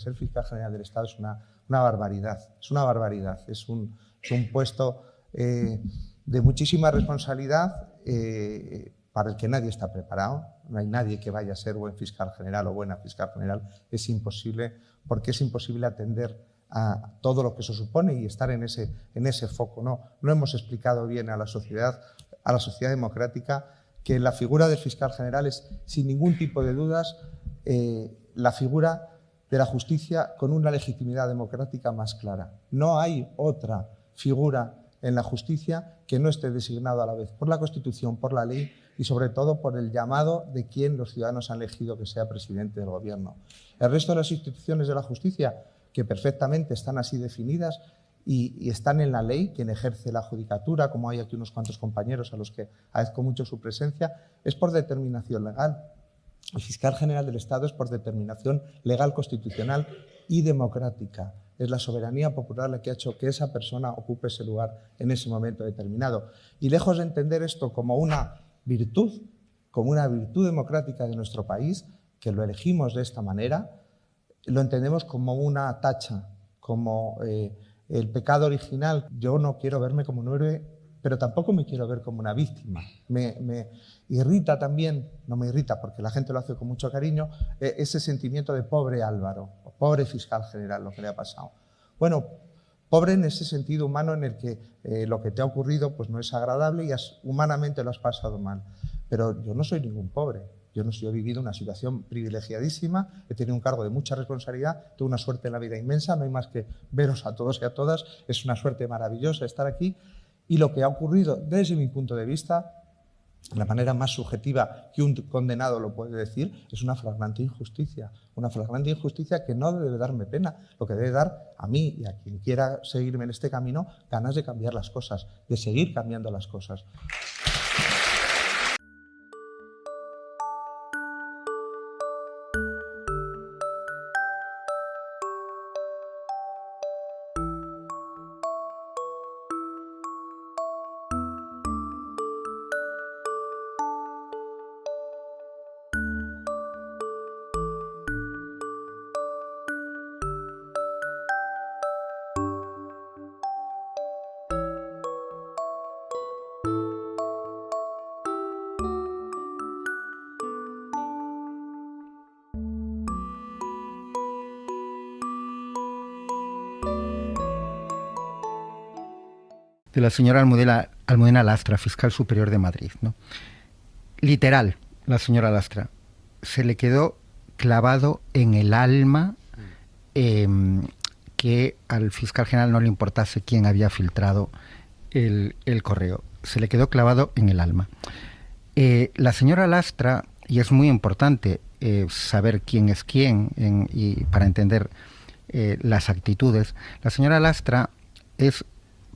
Ser fiscal general del Estado es una barbaridad, es una barbaridad, es un puesto de muchísima responsabilidad para el que nadie está preparado. No hay nadie que vaya a ser buen fiscal general o buena fiscal general, es imposible, porque es imposible atender a todo lo que eso supone y estar en ese foco. No hemos explicado bien a la sociedad democrática que la figura del fiscal general es, sin ningún tipo de dudas, la figura de la justicia con una legitimidad democrática más clara. No hay otra figura en la justicia que no esté designado a la vez por la Constitución, por la ley y sobre todo por el llamado de quien los ciudadanos han elegido que sea presidente del Gobierno. El resto de las instituciones de la justicia, que perfectamente están así definidas y están en la ley, quien ejerce la judicatura, como hay aquí unos cuantos compañeros a los que agradezco mucho su presencia, es por determinación legal. El fiscal general del Estado es por determinación legal, constitucional y democrática. Es la soberanía popular la que ha hecho que esa persona ocupe ese lugar en ese momento determinado. Y lejos de entender esto como una virtud democrática de nuestro país, que lo elegimos de esta manera, lo entendemos como una tacha, como el pecado original. Yo no quiero verme como un héroe, pero tampoco me quiero ver como una víctima. Me irrita también, no me irrita porque la gente lo hace con mucho cariño, ese sentimiento de pobre Álvaro, o pobre fiscal general, lo que le ha pasado. Bueno, pobre en ese sentido humano en el que lo que te ha ocurrido pues no es agradable y humanamente lo has pasado mal. Pero yo no soy ningún pobre. Yo he vivido una situación privilegiadísima, he tenido un cargo de mucha responsabilidad, tengo una suerte en la vida inmensa, no hay más que veros a todos y a todas, es una suerte maravillosa estar aquí. Y lo que ha ocurrido, desde mi punto de vista, la manera más subjetiva que un condenado lo puede decir, es una flagrante injusticia que no debe darme pena, lo que debe dar a mí y a quien quiera seguirme en este camino, ganas de cambiar las cosas, de seguir cambiando las cosas. De la señora Almudena Lastra, fiscal superior de Madrid, ¿no? Literal, la señora Lastra, se le quedó clavado en el alma que al fiscal general no le importase quién había filtrado el correo. Se le quedó clavado en el alma. La señora Lastra, y es muy importante saber quién es quién y para entender las actitudes, la señora Lastra es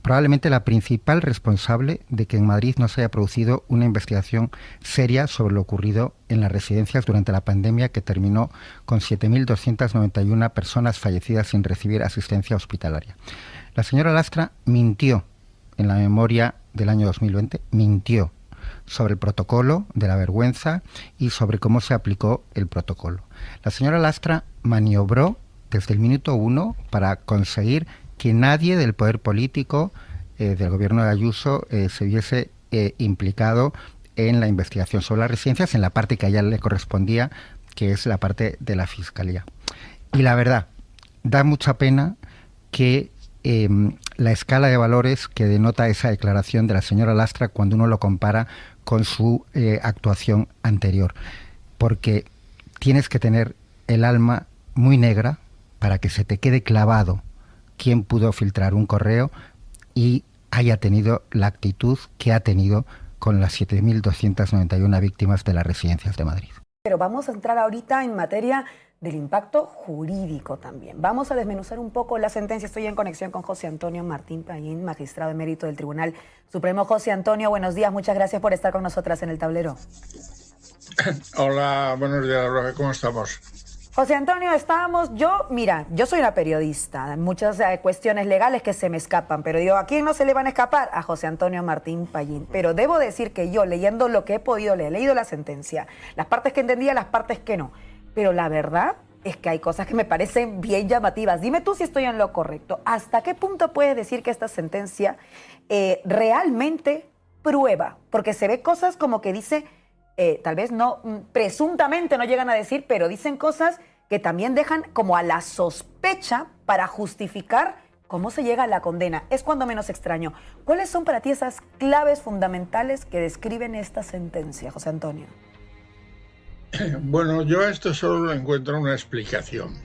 probablemente la principal responsable de que en Madrid no se haya producido una investigación seria sobre lo ocurrido en las residencias durante la pandemia, que terminó con 7.291 personas fallecidas sin recibir asistencia hospitalaria. La señora Lastra mintió en la memoria del año 2020, mintió sobre el protocolo de la vergüenza y sobre cómo se aplicó el protocolo. La señora Lastra maniobró desde el minuto 1 para conseguir que nadie del poder político del gobierno de Ayuso se viese implicado en la investigación sobre las residencias, en la parte que a ella le correspondía, que es la parte de la Fiscalía. Y la verdad, da mucha pena que la escala de valores que denota esa declaración de la señora Lastra cuando uno lo compara con su actuación anterior, porque tienes que tener el alma muy negra para que se te quede clavado quién pudo filtrar un correo y haya tenido la actitud que ha tenido con las 7.291 víctimas de las residencias de Madrid. Pero vamos a entrar ahorita en materia del impacto jurídico también. Vamos a desmenuzar un poco la sentencia. Estoy en conexión con José Antonio Martín Pallín, magistrado emérito del Tribunal Supremo. José Antonio, buenos días. Muchas gracias por estar con nosotras en el tablero. Hola, buenos días, Roge. ¿Cómo estamos? José Antonio, yo soy una periodista, muchas cuestiones legales que se me escapan, pero digo, ¿a quién no se le van a escapar? A José Antonio Martín Pallín. Pero debo decir que yo, leyendo lo que he podido leer, he leído la sentencia, las partes que entendía, las partes que no. Pero la verdad es que hay cosas que me parecen bien llamativas. Dime tú si estoy en lo correcto. ¿Hasta qué punto puedes decir que esta sentencia realmente prueba? Porque se ve cosas como que dice, tal vez no, presuntamente no llegan a decir, pero dicen cosas que también dejan como a la sospecha para justificar cómo se llega a la condena. Es cuando menos extraño. ¿Cuáles son para ti esas claves fundamentales que describen esta sentencia, José Antonio? Bueno, yo a esto solo encuentro una explicación.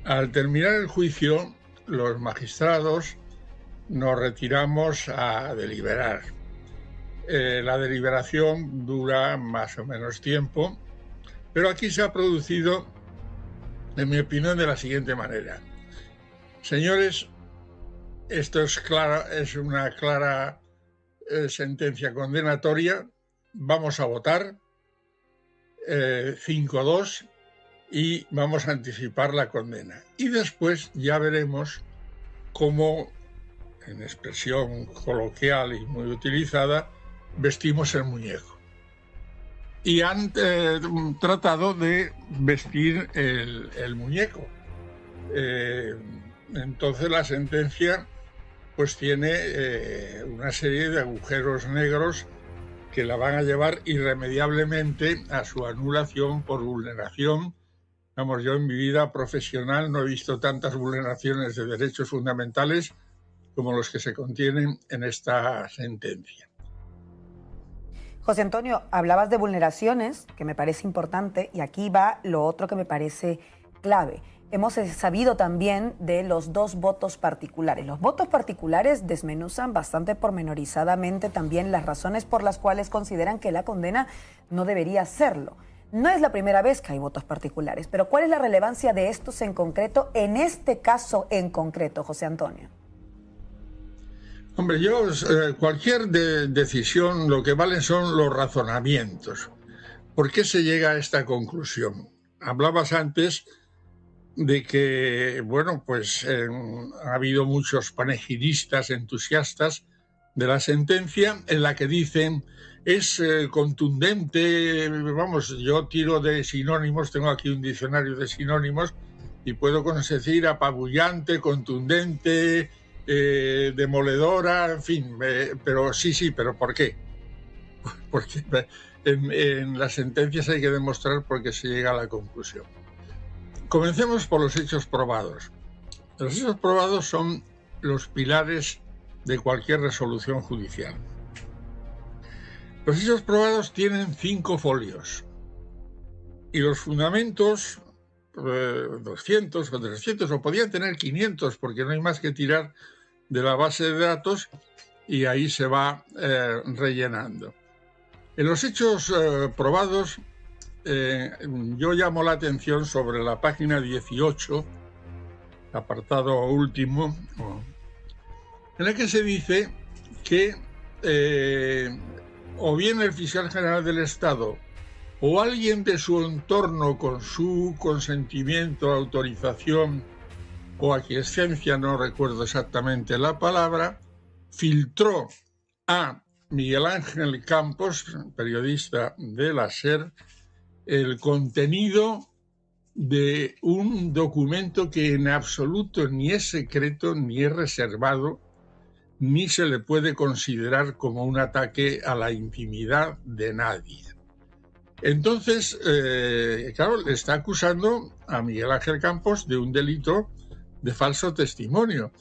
Al terminar el juicio, los magistrados nos retiramos a deliberar. La deliberación dura más o menos tiempo, pero aquí se ha producido, en mi opinión, de la siguiente manera. Señores, esto es una clara sentencia condenatoria. Vamos a votar 5-2 y vamos a anticipar la condena. Y después ya veremos cómo, en expresión coloquial y muy utilizada, vestimos el muñeco. Y han tratado de vestir el muñeco. Entonces la sentencia pues tiene una serie de agujeros negros que la van a llevar irremediablemente a su anulación por vulneración. Vamos, yo en mi vida profesional no he visto tantas vulneraciones de derechos fundamentales como los que se contienen en esta sentencia. José Antonio, hablabas de vulneraciones, que me parece importante, y aquí va lo otro que me parece clave. Hemos sabido también de los 2 votos particulares. Los votos particulares desmenuzan bastante pormenorizadamente también las razones por las cuales consideran que la condena no debería serlo. No es la primera vez que hay votos particulares, pero ¿cuál es la relevancia de estos en concreto, en este caso en concreto, José Antonio? Hombre, cualquier decisión, lo que valen son los razonamientos. ¿Por qué se llega a esta conclusión? Hablabas antes de que, bueno, pues ha habido muchos panegidistas entusiastas de la sentencia en la que dicen es contundente, vamos, yo tiro de sinónimos, tengo aquí un diccionario de sinónimos y puedo decir apabullante, contundente, demoledora, en fin, pero sí, pero ¿por qué? Porque en las sentencias hay que demostrar por qué se llega a la conclusión. Comencemos por los hechos probados. Los hechos probados son los pilares de cualquier resolución judicial. Los hechos probados tienen 5 folios y los fundamentos 200 o 300 o podían tener 500 porque no hay más que tirar de la base de datos y ahí se va rellenando. En los hechos probados yo llamo la atención sobre la página 18, apartado último, en la que se dice que o bien el fiscal general del Estado o alguien de su entorno con su consentimiento, autorización o aquiescencia, no recuerdo exactamente la palabra, filtró a Miguel Ángel Campos, periodista de la SER, el contenido de un documento que en absoluto ni es secreto, ni es reservado, ni se le puede considerar como un ataque a la intimidad de nadie. Entonces, claro, le está acusando a Miguel Ángel Campos de un delito de falso testimonio.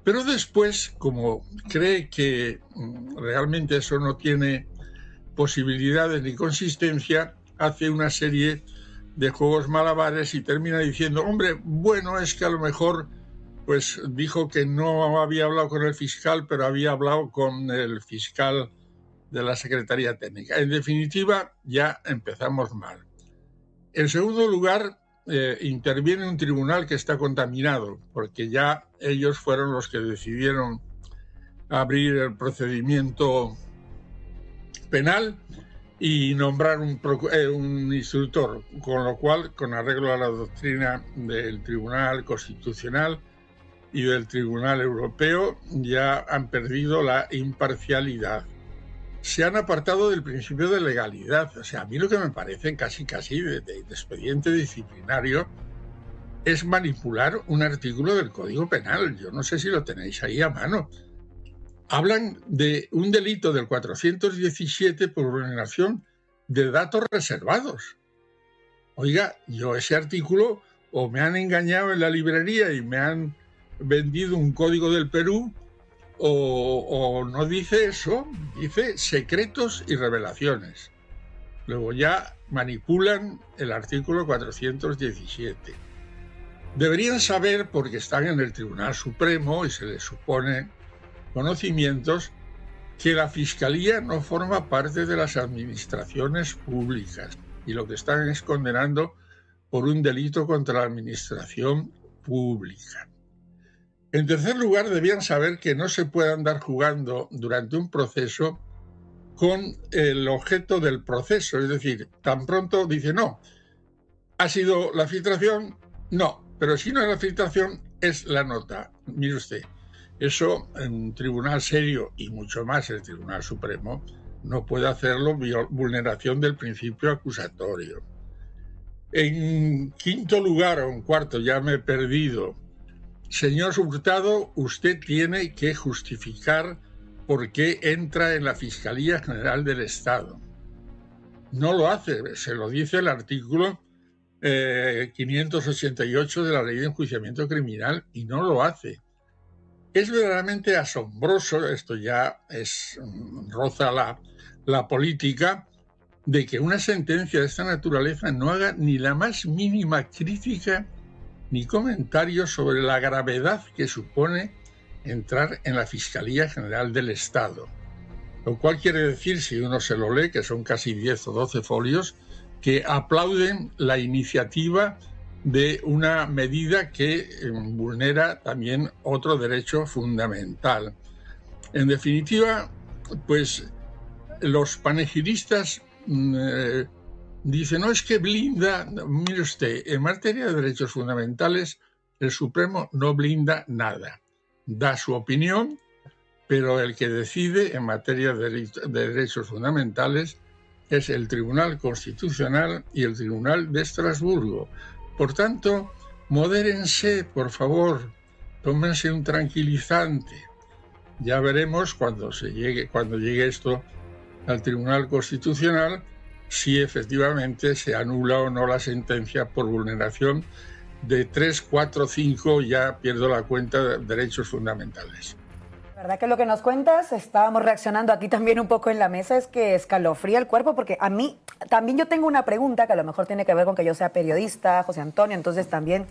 Pero después, como cree que realmente eso no tiene posibilidades ni consistencia, hace una serie de juegos malabares y termina diciendo, hombre, bueno, es que a lo mejor pues dijo que no había hablado con el fiscal, pero había hablado con el fiscal de la Secretaría Técnica. En definitiva, ya empezamos mal. En segundo lugar, interviene un tribunal que está contaminado, porque ya ellos fueron los que decidieron abrir el procedimiento penal y nombrar un instructor, con lo cual, con arreglo a la doctrina del Tribunal Constitucional y del Tribunal Europeo, ya han perdido la imparcialidad. se han apartado del principio de legalidad. O sea, a mí lo que me parece casi de expediente disciplinario es manipular un artículo del Código Penal. Yo no sé si lo tenéis ahí a mano. Hablan de un delito del 417 por vulneración de datos reservados. Oiga, yo ese artículo o me han engañado en la librería y me han vendido un código del Perú, o no dice eso, dice secretos y revelaciones. Luego ya manipulan el artículo 417. Deberían saber, porque están en el Tribunal Supremo y se les supone conocimientos, que la Fiscalía no forma parte de las administraciones públicas y lo que están es condenando por un delito contra la administración pública. En tercer lugar, debían saber que no se puede andar jugando durante un proceso con el objeto del proceso. Es decir, tan pronto dice, no, ¿ha sido la filtración? No, pero si no es la filtración, es la nota. Mire usted, eso en un tribunal serio, y mucho más el Tribunal Supremo, no puede hacerlo vulneración del principio acusatorio. En quinto lugar, o en cuarto, ya me he perdido. Señor Hurtado, usted tiene que justificar por qué entra en la Fiscalía General del Estado. No lo hace, se lo dice el artículo 588 de la Ley de Enjuiciamiento Criminal y no lo hace. Es verdaderamente asombroso, esto ya roza la política, de que una sentencia de esta naturaleza no haga ni la más mínima crítica ni comentarios sobre la gravedad que supone entrar en la Fiscalía General del Estado. Lo cual quiere decir, si uno se lo lee, que son casi 10 o 12 folios, que aplauden la iniciativa de una medida que vulnera también otro derecho fundamental. En definitiva, pues los panegiristas dicen, no, es que blinda. Mire usted, en materia de derechos fundamentales, el Supremo no blinda nada. Da su opinión, pero el que decide en materia de derechos fundamentales es el Tribunal Constitucional y el Tribunal de Estrasburgo. Por tanto, modérense, por favor, tómense un tranquilizante. Ya veremos cuando llegue esto al Tribunal Constitucional, si efectivamente se anula o no la sentencia por vulneración de 3, 4, 5, ya pierdo la cuenta, de derechos fundamentales. La verdad que lo que nos cuentas, estábamos reaccionando aquí también un poco en la mesa, es que escalofría el cuerpo, porque a mí también yo tengo una pregunta que a lo mejor tiene que ver con que yo sea periodista, José Antonio, entonces también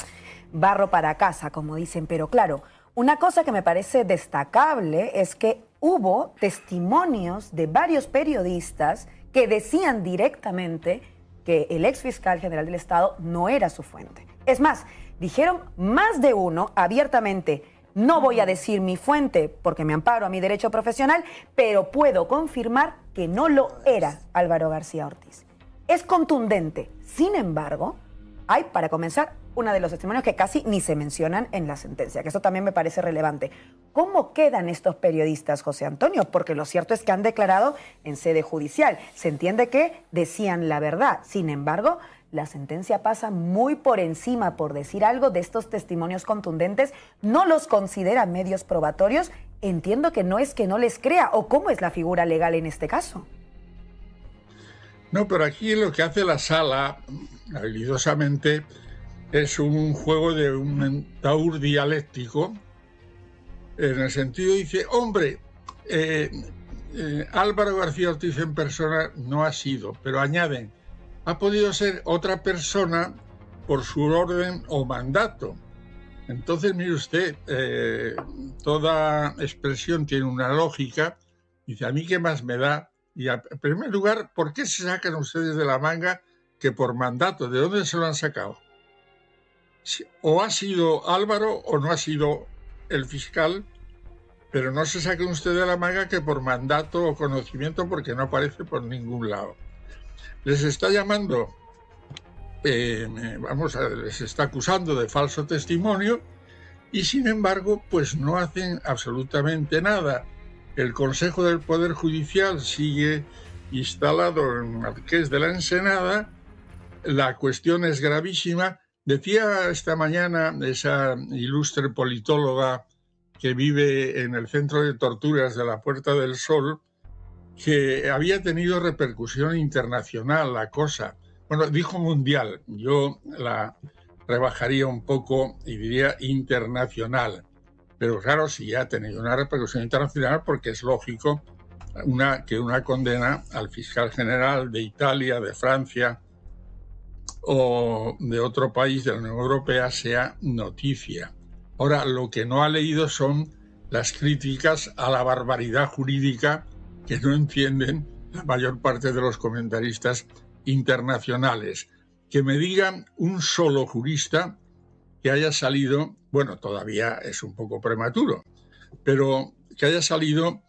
barro para casa, como dicen, pero claro, una cosa que me parece destacable es que hubo testimonios de varios periodistas que decían directamente que el ex fiscal general del Estado no era su fuente. Es más, dijeron más de uno abiertamente, no voy a decir mi fuente porque me amparo a mi derecho profesional, pero puedo confirmar que no lo era Álvaro García Ortiz. Es contundente. Sin embargo, hay, para comenzar, uno de los testimonios que casi ni se mencionan en la sentencia, que eso también me parece relevante. ¿Cómo quedan estos periodistas, José Antonio? Porque lo cierto es que han declarado en sede judicial. Se entiende que decían la verdad. Sin embargo, la sentencia pasa muy por encima, por decir algo, de estos testimonios contundentes. No los considera medios probatorios. Entiendo que no es que no les crea. ¿O cómo es la figura legal en este caso? No, pero aquí lo que hace la sala, habilidosamente, es un juego de un taur dialéctico, en el sentido, dice, hombre, Álvaro García Ortiz en persona no ha sido, pero añaden, ha podido ser otra persona por su orden o mandato. Entonces, mire usted, toda expresión tiene una lógica. Dice, ¿a mí qué más me da? Y en primer lugar, ¿por qué se sacan ustedes de la manga que por mandato? ¿De dónde se lo han sacado? O ha sido Álvaro o no ha sido el fiscal, pero no se saquen ustedes de la manga que por mandato o conocimiento, porque no aparece por ningún lado. Les está llamando, les está acusando de falso testimonio y sin embargo, pues no hacen absolutamente nada. El Consejo del Poder Judicial sigue instalado en Marqués de la Ensenada. La cuestión es gravísima. Decía esta mañana esa ilustre politóloga que vive en el centro de torturas de la Puerta del Sol que había tenido repercusión internacional la cosa. Bueno, dijo mundial. Yo la rebajaría un poco y diría internacional. Pero claro, sí ha tenido una repercusión internacional porque es lógico que una condena al fiscal general de Italia, de Francia o de otro país de la Unión Europea sea noticia. Ahora, lo que no ha leído son las críticas a la barbaridad jurídica que no entienden la mayor parte de los comentaristas internacionales. Que me digan un solo jurista que haya salido, bueno, todavía es un poco prematuro, pero que haya salido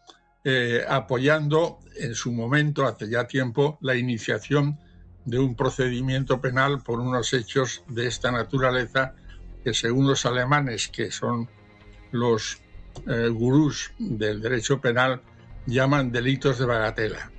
apoyando en su momento, hace ya tiempo, la iniciación de un procedimiento penal por unos hechos de esta naturaleza que, según los alemanes, que son los gurús del derecho penal, llaman delitos de bagatela.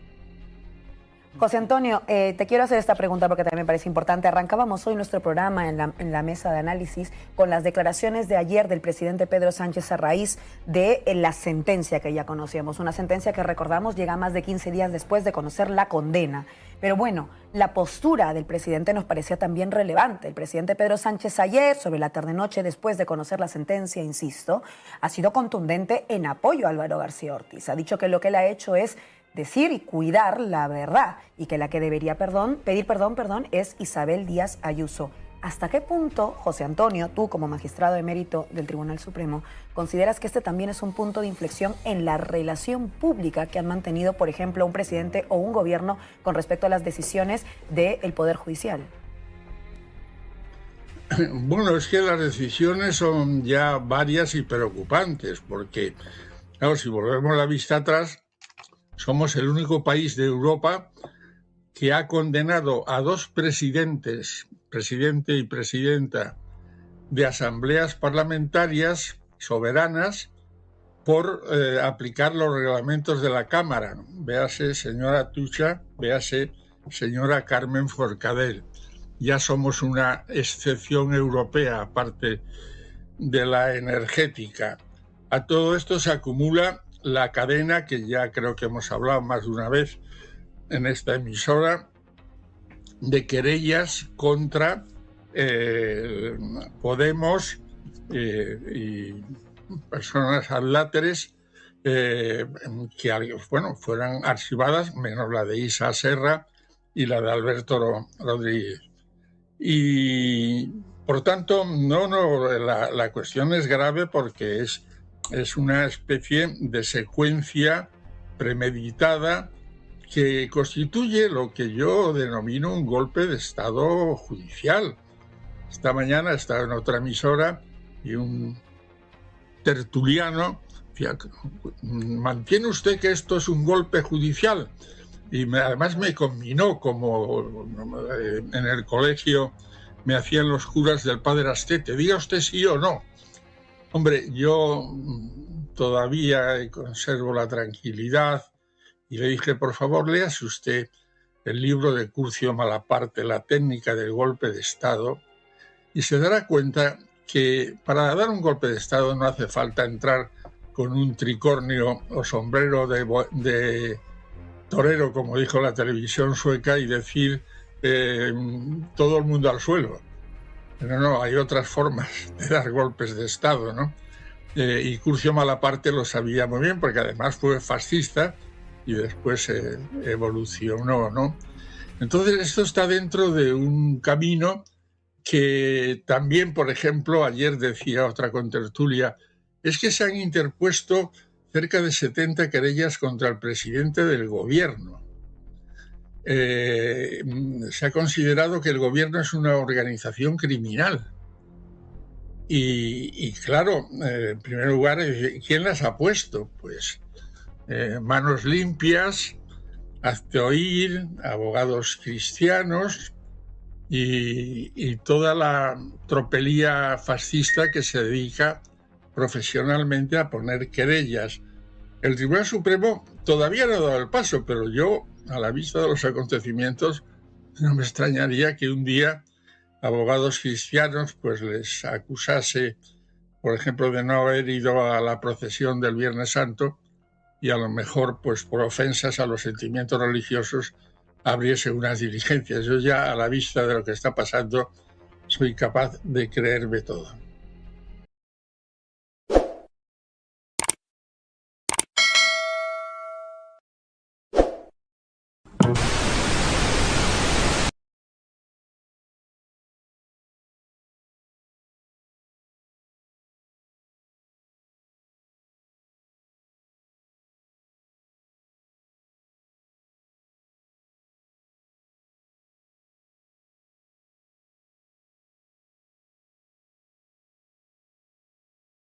José Antonio, te quiero hacer esta pregunta porque también me parece importante. Arrancábamos hoy nuestro programa en la mesa de análisis con las declaraciones de ayer del presidente Pedro Sánchez a raíz de la sentencia que ya conocíamos. Una sentencia que, recordamos, llega más de 15 días después de conocer la condena. Pero bueno, la postura del presidente nos parecía también relevante. El presidente Pedro Sánchez ayer, sobre la tarde-noche, después de conocer la sentencia, insisto, ha sido contundente en apoyo a Álvaro García Ortiz. Ha dicho que lo que él ha hecho es decir y cuidar la verdad y que la que debería pedir perdón es Isabel Díaz Ayuso. ¿Hasta qué punto, José Antonio, tú como magistrado emérito del Tribunal Supremo, consideras que este también es un punto de inflexión en la relación pública que han mantenido, por ejemplo, un presidente o un gobierno con respecto a las decisiones del Poder Judicial? Bueno, es que las decisiones son ya varias y preocupantes, porque, claro, si volvemos la vista atrás, somos el único país de Europa que ha condenado a dos presidentes, presidente y presidenta, de asambleas parlamentarias soberanas por aplicar los reglamentos de la Cámara. Véase señora Tucha, véase señora Carmen Forcadell. Ya somos una excepción europea, aparte de la energética. A todo esto se acumula la cadena, que ya creo que hemos hablado más de una vez en esta emisora, de querellas contra Podemos y personas adláteres que, bueno, fueran archivadas, menos la de Isa Serra y la de Alberto Rodríguez. Y, por tanto, la cuestión es grave porque es una especie de secuencia premeditada que constituye lo que yo denomino un golpe de Estado judicial. Esta mañana estaba en otra emisora y un tertuliano decía: ¿mantiene usted que esto es un golpe judicial? Y además me conminó, como en el colegio me hacían los curas del Padre Astete: diga usted sí o no. Hombre, yo todavía conservo la tranquilidad y le dije: por favor, léase usted el libro de Curcio Malaparte, La técnica del golpe de Estado, y se dará cuenta que para dar un golpe de Estado no hace falta entrar con un tricornio o sombrero de torero, como dijo la televisión sueca, y decir todo el mundo al suelo. Pero no, hay otras formas de dar golpes de Estado, ¿no? Y Curcio Malaparte lo sabía muy bien, porque además fue fascista y después evolucionó, ¿no? Entonces esto está dentro de un camino que también, por ejemplo, ayer decía otra contertulia, es que se han interpuesto cerca de 70 querellas contra el presidente del gobierno. Se ha considerado que el gobierno es una organización criminal. Y claro, en primer lugar, ¿quién las ha puesto? Pues manos limpias, hazte oír, abogados cristianos y toda la tropelía fascista que se dedica profesionalmente a poner querellas El Tribunal Supremo todavía no ha dado el paso, pero yo, a la vista de los acontecimientos, no me extrañaría que un día abogados cristianos pues les acusase, por ejemplo, de no haber ido a la procesión del Viernes Santo y a lo mejor pues por ofensas a los sentimientos religiosos abriese unas diligencias. Yo ya, a la vista de lo que está pasando, soy capaz de creerme todo.